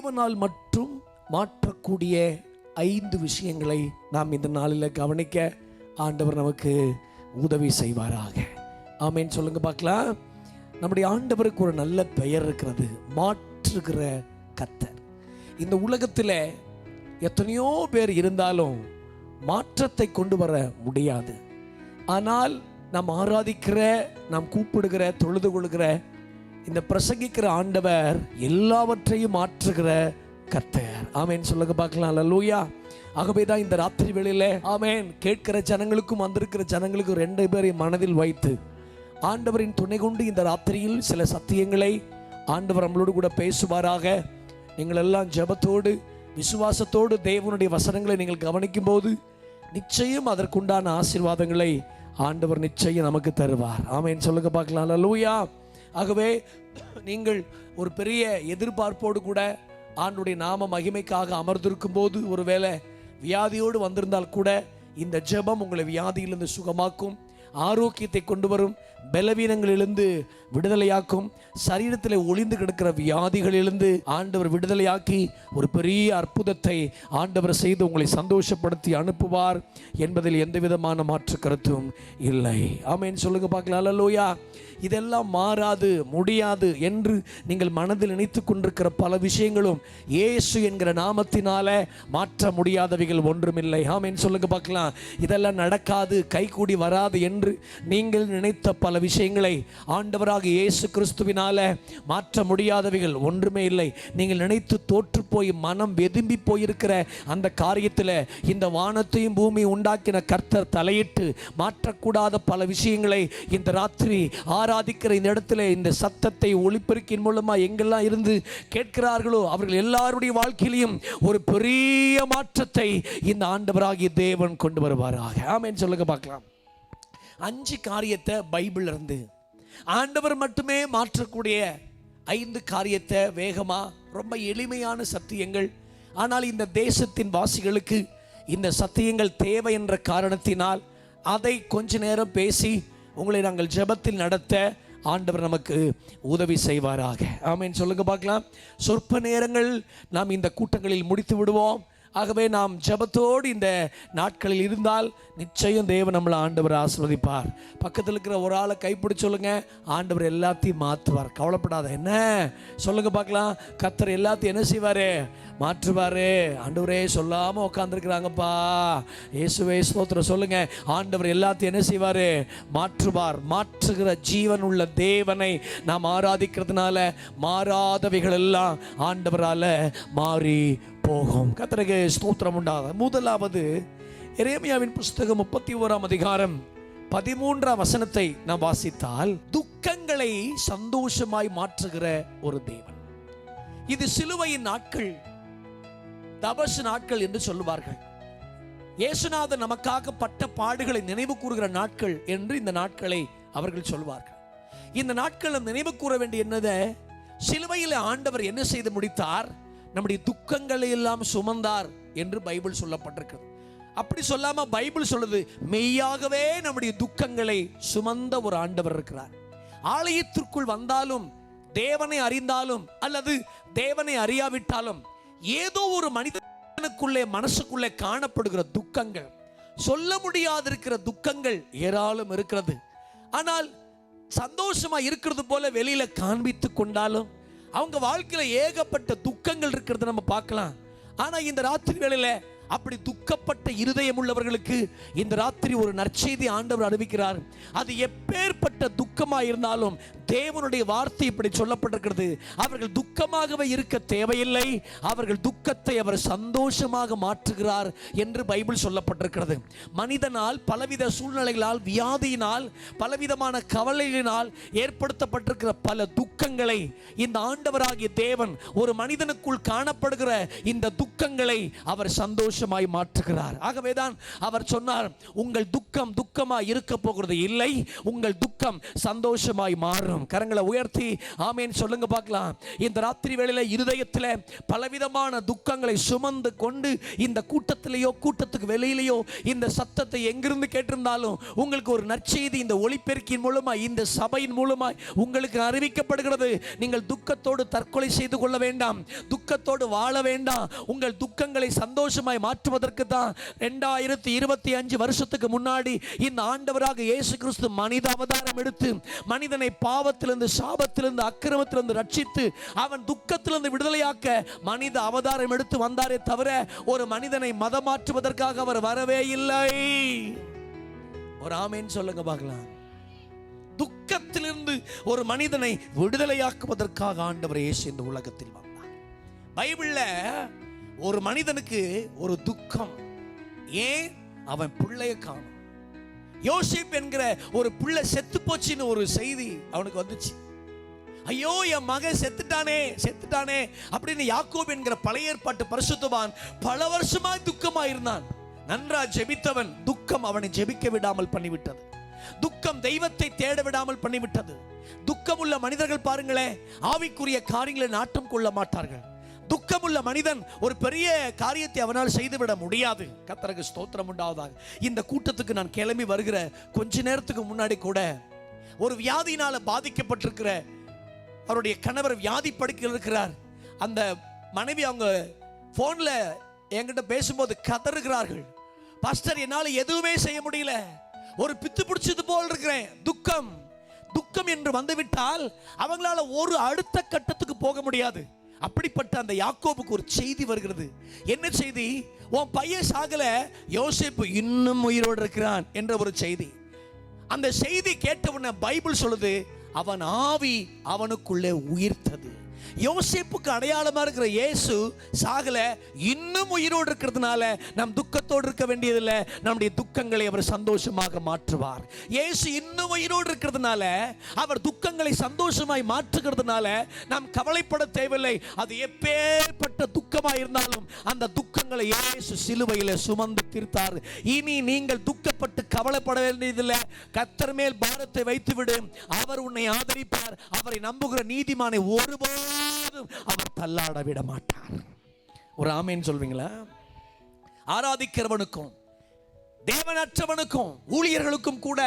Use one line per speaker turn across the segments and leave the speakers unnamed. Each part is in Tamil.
தேவனால் மட்டும் மாற்றக்கூடிய 5 விஷயங்களை நாம் இந்த நாளில் கவனிக்க ஆண்டவர் நமக்கு உதவி செய்வாராக. ஆமேன் சொல்லுங்க பார்க்கலாம். நம்முடைய ஆண்டவருக்கு ஒரு நல்ல பெயர் இருக்கிறது, மாற்றுகிற கர்த்தர். இந்த உலகத்தில் எத்தனையோ பேர் இருந்தாலும் மாற்றத்தை கொண்டு வர முடியாது. ஆனால் நாம் ஆராதிக்கிற, நாம் கூப்பிடுகிற, தொழுது கொள்கிற, இந்த பிரசங்கிக்கிற ஆண்டவர் எல்லாவற்றையும் மாற்றுகிற கர்த்தர். ஆமேன் சொல்லுங்க பார்க்கலாம். அல்லேலூயா. ஆகவே தான் இந்த ராத்திரி வேளையில ஆமேன் கேட்கிற ஜனங்களுக்கும் வந்திருக்கிற ஜனங்களுக்கும் 2 பேரை மனதில் வைத்து ஆண்டவரின் துணை கொண்டு இந்த ராத்திரியில் சில சத்தியங்களை ஆண்டவர் நம்மளோடு கூட பேசுவாராக. நீங்கள் எல்லாம் ஜெபத்தோடு விசுவாசத்தோடு தேவனுடைய வசனங்களை நீங்கள் கவனிக்கும் போது நிச்சயம் அதற்குண்டான ஆசீர்வாதங்களை ஆண்டவர் நிச்சயம் நமக்கு தருவார். ஆமேன் சொல்லுங்க பார்க்கலாம். அல்லேலூயா. ஆகவே நீங்கள் ஒரு பெரிய எதிர்பார்ப்போடு கூட ஆண்டுடைய நாம மகிமைக்காக அமர்ந்திருக்கும் போது ஒருவேளை வியாதியோடு வந்திருந்தால் கூட இந்த ஜெபம் உங்களை வியாதியிலிருந்து சுகமாக்கும், ஆரோக்கியத்தை கொண்டு வரும், பலவீனங்களிலிருந்து விடுதலையாக்கும், சரீரத்தில் ஒளிந்து கிடக்கிற வியாதிகளிலிருந்து ஆண்டவர் விடுதலையாக்கி ஒரு பெரிய அற்புதத்தை ஆண்டவர் செய்து உங்களை சந்தோஷப்படுத்தி அனுப்புவார் என்பதில் எந்த விதமான மாற்று கருத்தும் இல்லை. ஆமேன் சொல்லுங்க பார்க்கலாம். அல்லேலூயா. இதெல்லாம் மாறாது, முடியாது என்று நீங்கள் மனதில் நினைத்து கொண்டிருக்கிற பல விஷயங்களும் இயேசு என்கிற நாமத்தினால மாற்ற முடியாதவைகள் ஒன்றுமில்லை. ஆமேன் சொல்லுங்க பார்க்கலாம். இதெல்லாம் நடக்காது, கைகூடி வராது என்று நீங்கள் நினைத்த பல விஷயங்களை ஆண்டவராக இயேசு கிறிஸ்துவினால மாற்ற முடியாதவைகள் ஒன்றுமே இல்லை. நீங்கள் நினைத்து தோற்று போய் மனம் வெதும்பி போயிருக்கிற அந்த காரியத்தில் இந்த வானத்தையும் பூமியை உண்டாக்கின கர்த்தர் தலையிட்டு மாற்றக்கூடாத பல விஷயங்களை இந்த ராத்திரி ஆராதிக்கிற இந்த இடத்துல இந்த சத்தத்தை ஒளிபெருக்கின் மூலமா எங்கெல்லாம் இருந்து கேட்கிறார்களோ அவர்கள் எல்லாருடைய வாழ்க்கையிலும் ஒரு பெரிய மாற்றத்தை இந்த ஆண்டவராகிய தேவன் கொண்டு வருவாராக. ஆமென் சொல்லுங்க பார்க்கலாம். 5 காரியத்தை பைபிள் இருந்து ஆண்டவர் மட்டுமே மாற்றக்கூடிய 5 காரியத்தை வேகமா, ரொம்ப எளிமையான சத்தியங்கள். ஆனால் இந்த தேசத்தின் வாசிகளுக்கு இந்த சத்தியங்கள் தேவை என்ற காரணத்தினால் அதை கொஞ்ச நேரம் பேசி உங்களை நாங்கள் ஜெபத்தில் நடத்த ஆண்டவர் நமக்கு உதவி செய்வாராக. ஆமென் சொல்லுங்க பார்க்கலாம். சொற்ப நேரங்கள் நாம் இந்த கூட்டங்களில் முடித்து விடுவோம். ஆகவே நாம் ஜெபத்தோடு இந்த நாட்களில் இருந்தால் நிச்சயம் தேவன் நம்மளை ஆண்டவர் ஆசீர்வதிப்பார். பக்கத்தில் இருக்கிற ஒரு ஆளை கைப்பிடிச்சு சொல்லுங்க, ஆண்டவர் எல்லாத்தையும் மாற்றுவார், கவலைப்படாத. என்ன சொல்லுங்க பார்க்கலாம். கர்த்தர் எல்லாத்தையும் என்ன செய்வார்? மாற்றுவார். ஆண்டவரே சொல்லாமல் உட்காந்துருக்கிறாங்கப்பா, இயேசுவே ஸ்தோத்திரம் சொல்லுங்க. ஆண்டவர் எல்லாத்தையும் என்ன செய்வார்? மாற்றுவார். மாற்றுகிற ஜீவன் உள்ள தேவனை நாம் ஆராதிக்கிறதுனால மாறாதவைகள் எல்லாம் ஆண்டவரால் மாறி போகும். கர்த்தருக்கு ஸ்தோத்திரம் உண்டாக. முதலாவது எரேமியாவின் புஸ்தகம் 31ஆம் அதிகாரம் 13ஆம் வசனத்தை நாம் வாசித்தால், துக்கங்களை சந்தோஷமாய் மாற்றுகிற ஒரு தேவன். இது சிலுவையின் நாட்கள், தபசு நாட்கள் என்று சொல்லுவார்கள். இயேசுநாதர் நமக்காக பட்ட பாடுகளை நினைவு கூறுகிற நாட்கள் என்று இந்த நாட்களை அவர்கள் சொல்வார்கள். இந்த நாட்களை நினைவு கூற வேண்டிய என்னது? சிலுவையில் ஆண்டவர் என்ன செய்து முடித்தார்? நம்முடைய துக்கங்களை எல்லாம் சுமந்தார் என்று பைபிள் சொல்லப்பட்டிருக்கிறது. அப்படி சொல்லாம பைபிள் சொல்லுது, மெய்யாகவே நம்முடைய துக்கங்களை சுமந்த ஒரு ஆண்டவர் இருக்கிறார். ஆலயத்திற்குள் வந்தாலும், தேவனை அறிந்தாலும் அல்லது தேவனை அறியாவிட்டாலும், ஏதோ ஒரு மனிதனுக்குள்ளே மனசுக்குள்ளே காணப்படுகிற துக்கங்கள், சொல்ல முடியாதிருக்கிற துக்கங்கள் ஏராளம் இருக்கிறது. ஆனால் சந்தோஷமா இருக்கிறது போல வெளியில காண்பித்து கொண்டாலும் அவங்க வாழ்க்கையில ஏகப்பட்ட துக்கங்கள் இருக்கிறது நம்ம பார்க்கலாம். ஆனா இந்த ராத்திரி வேளையில அப்படி துக்கப்பட்ட இருதயம் உள்ளவர்களுக்கு இந்த ராத்திரி ஒரு நற்செய்தி ஆண்டவர் அறிவிக்கிறார். அது எப்பேற்பட்ட துக்கமாக இருந்தாலும் தேவனுடைய வார்த்தை இப்படி சொல்லப்பட்டிருக்கிறது, அவர்கள் துக்கமாகவே இருக்க தேவையில்லை, அவர்கள் துக்கத்தை அவர் சந்தோஷமாக மாற்றுகிறார் என்று பைபிள் சொல்லப்பட்டிருக்கிறது. மனிதனால் பலவித சூழ்நிலைகளால், வியாதியினால், பலவிதமான கவலைகளினால் ஏற்படுத்தப்பட்டிருக்கிற பல துக்கங்களை இந்த ஆண்டவராகிய தேவன் ஒரு மனிதனுக்குள் காணப்படுகிற இந்த துக்கங்களை அவர் சந்தோஷ சந்தோஷமாய் மாற்றுகிறார். ஆகவேதான் அவர் சொன்னார், உங்கள் துக்கம் துக்கமாய் இருக்க போகிறது இல்லை, உங்கள் துக்கம் சந்தோஷமாய் மாறும். கரங்களை உயர்த்தி ஆமென் சொல்லுங்க பார்க்கலாம். இந்த ராத்திரி வேளையில இருதயத்தில் பலவிதமான துக்கங்களை சுமந்து கொண்டு இந்த கூட்டத்திலேயோ கூட்டத்துக்கு வெளியிலேயோ இந்த சத்தத்தை எங்கிருந்து கேட்டிருந்தாலும் உங்களுக்கு ஒரு நற்செய்தி இந்த ஒளிபெருக்கின் மூலமாய் இந்த சபையின் மூலமாய் உங்களுக்கு அறிவிக்கப்படுகிறது. நீங்கள் துக்கத்தோடு தற்கொலை செய்து கொள்ள வேண்டாம், துக்கத்தோடு வாழ வேண்டாம். உங்கள் துக்கங்களை சந்தோஷமாய் மாற்றுவதற்கு தான் 2025 வருஷத்துக்கு முன்னாடி இந்த ஆண்டவராக இயேசு கிறிஸ்து மனித அவதாரம் எடுத்து மனிதனை பாவத்திலிருந்து சாபத்திலிருந்து அக்கிரமத்திலிருந்து ரட்சித்து அவன் துக்கத்திலிருந்து விடுதலையாக்க மனித அவதாரம் எடுத்து வந்தாரே தவிர ஒரு மனிதனை மதம் மாற்றுவதற்காக அவர் வரவே இல்லை. ஒரு ஆமென் சொல்லுங்க பார்க்கலாம். துக்கத்திலிருந்து ஒரு மனிதனை விடுதலையாக்குவதற்காக ஆண்டவர் இயேசு இந்த உலகத்தில் வந்தார். பைபிள்ல ஒரு மனிதனுக்கு ஒரு துக்கம், ஏன்? அவன் பிள்ளைய காணும். யோசேப்பு என்கிற ஒரு பிள்ளை செத்து போச்சுன்னு ஒரு செய்தி அவனுக்கு வந்துச்சு. ஐயோ என் மகன் செத்துட்டானே அப்படின்னு யாக்கோபு என்கிற பழைய ஏற்பாட்டு பரிசுத்தவான் பல வருஷமா துக்கமா இருந்தான். நன்றா ஜெபித்தவன் துக்கம் அவனை ஜெபிக்க விடாமல் பண்ணிவிட்டது. துக்கம் தெய்வத்தை தேட விடாமல் பண்ணிவிட்டது. துக்கமுள்ள மனிதர்கள் பாருங்களேன், ஆவிக்குரிய காரியங்களை நாட்டம் கொள்ள மாட்டார்கள். துக்கமுள்ள மனிதன் ஒரு பெரிய காரியத்தை அவனால் செய்துவிட முடியாது. கர்த்தருக்கு ஸ்தோத்திரம் உண்டாவதாக. இந்த கூட்டத்துக்கு நான் கிளம்பி வருகிற கொஞ்ச நேரத்துக்கு முன்னாடி கூட ஒரு வியாதியினால பாதிக்கப்பட்டிருக்கிற அவருடைய கணவர் வியாதி படுக்கையில் இருக்கிறார். அந்த மனைவி அவங்க போன்ல என்கிட்ட பேசும்போது கதறுகிறார்கள், பாஸ்டர் என்னால் எதுவுமே செய்ய முடியல, ஒரு பித்து பிடிச்சது போல் இருக்கிறேன். துக்கம் என்று வந்துவிட்டால் அவங்களால ஒரு அடுத்த கட்டத்துக்கு போக முடியாது. அப்படிப்பட்ட அந்த யாக்கோபுக்கு ஒரு செய்தி வருகிறது. என்ன செய்தி? உன் பையன் சாகல, யோசேப்பு இன்னும் உயிரோடு இருக்கிறான் என்ற ஒரு செய்தி. அந்த செய்தி கேட்டவுடனே பைபிள் சொல்லுது, அவன் ஆவி அவனுக்குள்ளே உயிர்த்தது. யோசேப்புக்கு அடையாளமா இருக்கிற இயேசு சாகல, இன்னும் உயிரோடு இருக்கிறதுனால நம் துக்கத்தோடு இருக்க வேண்டியதில்லை, நம்முடைய துக்கங்களை அவர் சந்தோஷமாக மாற்றுவார். இயேசு இன்னும் உயிரோடு இருக்கிறதுனால, அவர் துக்கங்களை சந்தோஷமாய் மாற்றுகிறதுனால நாம் கவலைப்பட தேவையில்லை. அது எப்பேற்பட்ட துக்கமாக இருந்தாலும் அந்த துக்கங்களை இயேசு சிலுவையில் சுமந்து தீர்த்தார். இனி நீங்கள் துக்கப்பட்டு கவலைப்பட வேண்டியதில்லை. கர்த்தர் மேல் பாரத்தை வைத்துவிடு, அவர் உன்னை ஆதரிப்பார். அவரை நம்புகிற நீதிமானை ஒருபோதும் அவர் தள்ளாட விட மாட்டார். ஒரு ஆமென் சொல்வீங்களா? ஆராதிக்கிறவனுக்கும் தேவனற்றவனுக்கும் ஊழியர்களுக்கும் கூட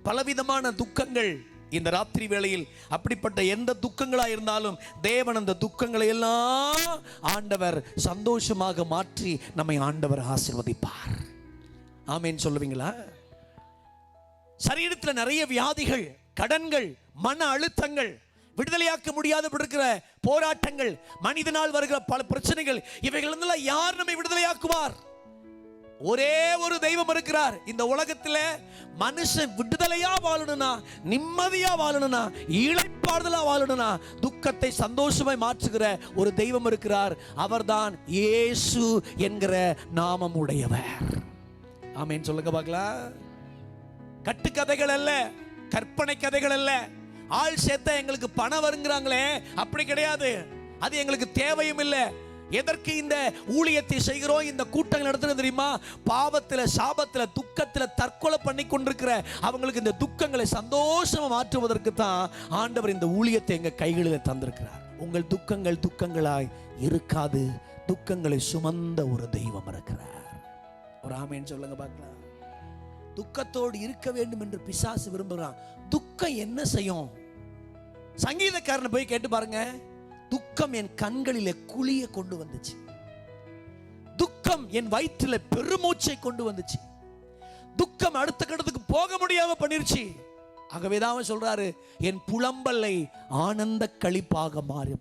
பலவிதமான துக்கங்கள் இந்த ராத்திரி வேளையில். அப்படிப்பட்ட எந்த துக்கங்களா இருந்தாலும் தேவன் அந்த துக்கங்களை எல்லாம் ஆண்டவர் சந்தோஷமாக மாற்றி நம்மை ஆண்டவர் ஆசீர்வதிப்பார். ஆமென் சொல்லுவீங்களா? சரீரத்தில் நிறைய வியாதிகள், கடன்கள், மன அழுத்தங்கள், விடுதலையாக்க முடியாத இருக்கிற போராட்டங்கள், மனிதனால் வருகிற பல பிரச்சனைகள், இவைகள் யார் நம்மை விடுதலையாக்குவார்? ஒரே ஒரு தெய்வம் இருக்கிறார். இந்த உலகத்தில் மனுஷன் விடுதலையா வாழணும்னா, நிம்மதியா வாழணும்னா, இளைப்பாறுதலா வாழணும்னா, துக்கத்தை சந்தோஷமாய் மாற்றுகிற ஒரு தெய்வம் இருக்கிறார். அவர்தான் இயேசு என்கிற நாமம் உடையவர். ஆமென் சொல்லுங்க பார்க்கலாம். கட்டுக்கதைகள் அல்ல, கற்பனை கதைகள் அல்ல. ஆள் சேர்த்தா எங்களுக்கு பணம் வருங்கிறாங்களே, அப்படி கிடையாது. அது எங்களுக்கு தேவையும் இல்லை. எதற்கு இந்த ஊழியத்தை செய்கிறோம், இந்த கூட்டங்கள் நடத்துறது தெரியுமா? பாவத்தில், சாபத்தில், துக்கத்தில் தற்கொலை பண்ணி கொண்டிருக்கிற அவங்களுக்கு இந்த துக்கங்களை சந்தோஷமா மாற்றுவதற்கு தான் ஆண்டவர் இந்த ஊழியத்தை எங்க கைகளில் தந்திருக்கிறார். உங்கள் துக்கங்கள் துக்கங்களாய் இருக்காது, துக்கங்களை சுமந்த ஒரு தெய்வம் இருக்கிறார். ஒரு ஆமென் சொல்லுங்க பார்க்கலாம். துக்கத்தோடு இருக்க வேண்டும் என்று பிசாசு விரும்புகிறான். துக்கம் என்ன செய்யும்? சங்கீதக்காரனை போய் கேட்டு பாருங்க. துக்கம் என் கண்களிலே குழிய கொண்டு வந்துச்சு, துக்கம் என் வயிற்றில பெருமூச்சை கொண்டு வந்துச்சு, துக்கம் அடுத்த கட்டத்துக்கு போக முடியாம பண்ணிருச்சு. ஆகவேதான் அவன் சொல்றாரு, என் புலம்பலை ஆனந்த களிப்பாக மாறி